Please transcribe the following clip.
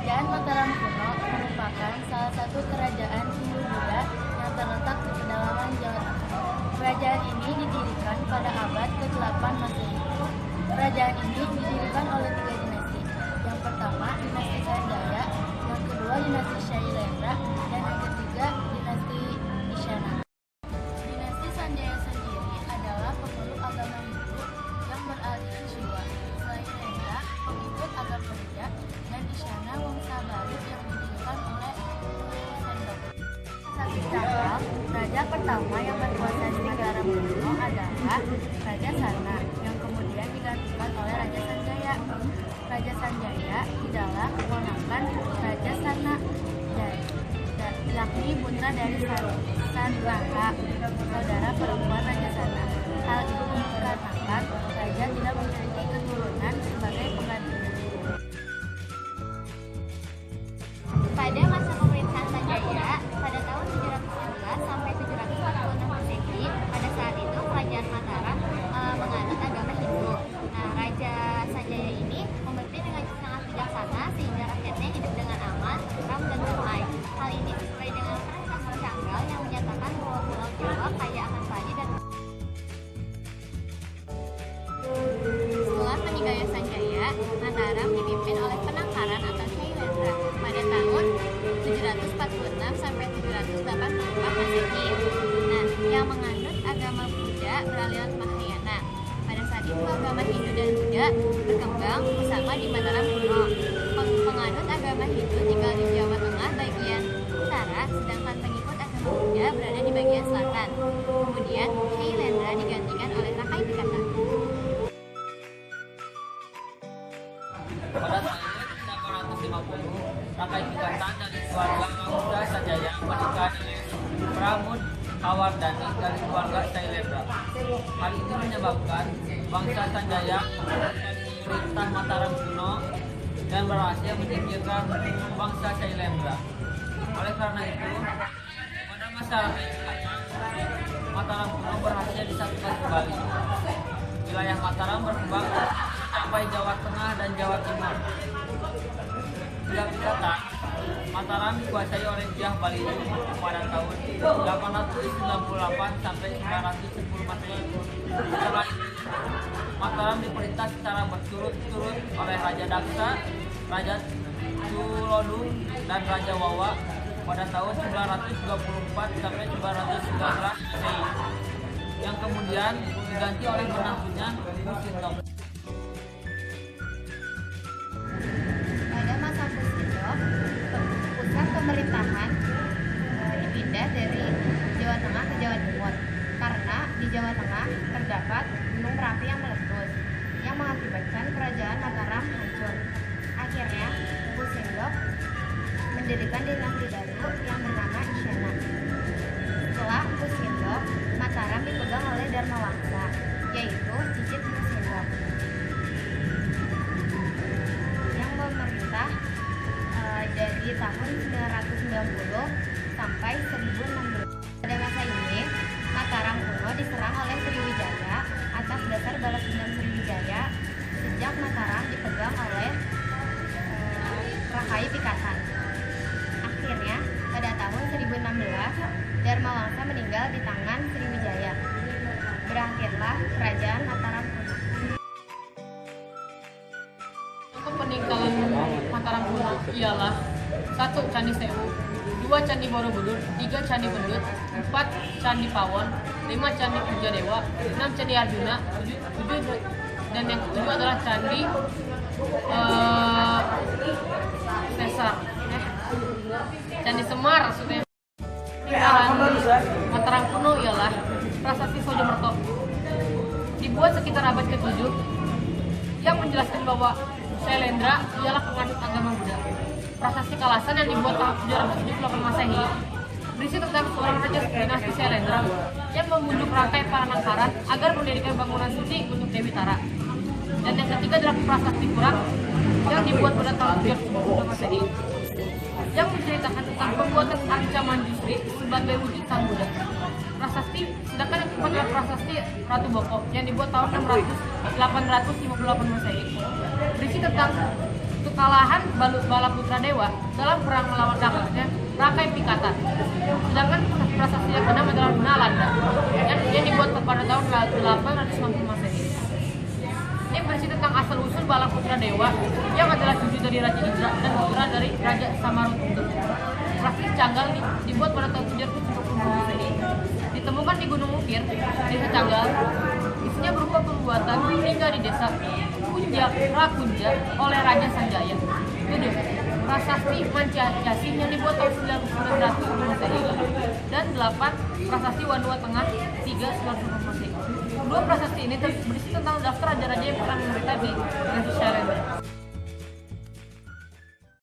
Kerajaan Mataram kuno merupakan salah satu kerajaan Hindu-Buddha yang terletak di pedalaman Jawa Tengah. Kerajaan ini didirikan pada abad ke-8 Masehi. Kerajaan ini didirikan oleh 3 dinasti. Yang pertama, dinasti Sanjaya, yang kedua dinasti Shailendra, dan yang ketiga dinasti Isyana. Dinasti Sanjaya sendiri adalah pemeluk agama Hindu yang beraliran Shiva. Shailendra pengikut agama Buddha, dan Isyana wangsa baru yang didirikan oleh Sendok. Sakti Cakra, raja pertama yang berkuasa di negara kuno adalah Raja Sana, yang kemudian digantikan oleh Raja Sanjaya. Raja Sanjaya adalah keponakan Raja Sana, yakni putra dari Sanraha, saudara perempuan Raja Sana. Hal itu dikarenakan raja tidak memiliki keturunan sebagai penggantinya. Pada masa pemerintahan Sanjaya, pada tahun 711 sampai 746 Masehi, pada saat itu kerajaan Mataram menganut agama Hindu. Nah, Raja Sanjaya ini memimpin dengan sangat bijaksana sehingga rakyatnya hidup dengan aman, tentram, dan damai. Hal ini sesuai dengan Perintah Canggal yang menyatakan bahwa Pulau Jawa kaya akan padi dan setelah meninggalnya Sanjaya, Mataram dipimpin oleh Penangkaran atau Shailendra pada tahun 746 sampai 784 Masehi. Nah, yang menganut agama Buddha beraliran Mahayana. Pada saat itu agama Hindu dan Buddha berkembang bersama di Mataram kuno. Penganut agama Hindu tinggal di Jawa Tengah bagian utara, sedangkan pengikut agama Buddha berada di bagian selatan. Kemudian Shailendra digantikan oleh Rakai Pikatan. Pada tahun 850, Rakai Pikatan dari keluarga Muda Sanjaya menikah dengan Pramud Kawardhani dari keluarga Shailendra. Hal itu menyebabkan bangsa Sanjaya memerintah Mataram kuno dan berhasil menyingkirkan bangsa Shailendra. Oleh karena itu, pada masa Mataram kuno berhasil disatukan kembali. Wilayah Mataram berkembang sampai Jawa Tengah dan Jawa Timur. Sejak Pikatan, Mataram dikuasai oleh Dyah Baliju pada tahun 898 sampai 910 Masehi. Setelah itu, Mataram diperintah secara berturut-turut oleh Raja Daksa, Raja Tulodung, dan Raja Wawa pada tahun 924 sampai 919 Masehi, yang kemudian diganti oleh menantunya Kusindok. Pada masa Kusindok, pusat pemerintahan dipindah dari Jawa Tengah ke Jawa Timur karena di Jawa Tengah terdapat gunung berapi yang meletus yang mengakibatkan kerajaan Mataram hancur. Akhirnya, Kusindok mendirikan dinasti baru yang bernama Isyana. Setelah Kusindok, Mataram dipegang oleh Dharmawangsa, yaitu Cicit Kusindok, yang memerintah dari tahun 990 sampai 1016. Pada masa ini, Mataram kuno diserang oleh Sriwijaya atas dasar balas dendam Sriwijaya sejak Mataram dipegang oleh Rakai Pikatan. Akhirnya, pada tahun 1016, Dharmawangsa meninggal di tangan Sriwijaya. Berakhirlah kerajaan Mataram kuno. Untuk peninggalan Mataram kuno ialah 1. Candi Sewu, 2. Candi Borobudur, 3. Candi Bendut, 4. Candi Pawon, 5. Candi Pujadewa, 6. Candi Arjuna, 7 dan yang ke-7 adalah Candi Sesar, Candi Semar maksudnya. Peninggalan Mataram kuno ialah Prasasti Sojomerto, dibuat sekitar abad ke-7, yang menjelaskan bahwa Shailendra ialah penganut agama Buddha. Prasasti Kalasan yang dibuat tahun 778 Masehi berisi tentang seorang raja dinasti Shailendra yang membujuk rantai Panangkaran agar mendirikan bangunan suci untuk Dewi Tara. Dan yang ketiga adalah Prasasti Kurang yang dibuat pada tahun 772 Masehi yang menceritakan tentang pembuatan arca Manjusri sebagai wujud Sang Buddha. Prasasti, sedangkan yang keempat adalah Prasasti Ratu Boko yang dibuat tahun 858 Masehi berisi tentang kekalahan Balaputra Dewa dalam perang melawan rakyatnya Rakai Pikatan. Sedangkan prasasti yang keenam adalah Nalanda yang dibuat pada tahun 850 Masehi. Ini berisi tentang asal-usul Balaputra Dewa yang adalah cucu dari Raja Indra dan putra dari Raja Samarututu. Prasasti Canggal dibuat pada tahun 750 Masehi. Ditemukan di Gunung Ukir, desa Canggal. Isinya berupa pembuatan hingga di desa Kunja Prakunja oleh Raja Sanjaya. 7. Prasasti Mancasi yang dibuat tahun 900 Masehi dan 8. Prasasti Wanua Tengah 3 900 Masehi. Dua prasasti ini berisi tentang daftar raja-raja yang pernah memerintah di Indonesia.